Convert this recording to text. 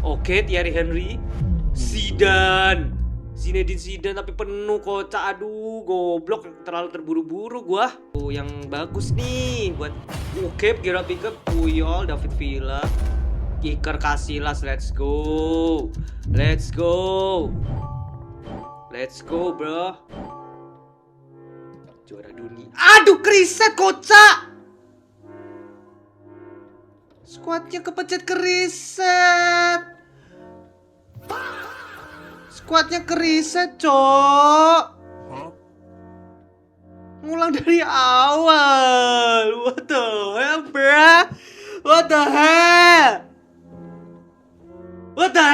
Oke, Thierry Henry. Zidane. Zinedine Zidane tapi penuh kocak. Aduh, goblok, terlalu terburu-buru gua. Yang bagus nih buat Ukep, Gerard Pique, Puyol, David Villa, Iker Casillas. Let's go. Let's go. Let's go, bro. Juara dunia. Aduh, kriset kocak. Squadnya kepencet kriset. Squadnya keriset, cok. Ngulang dari awal. What the hell, bruh? What the hell? What the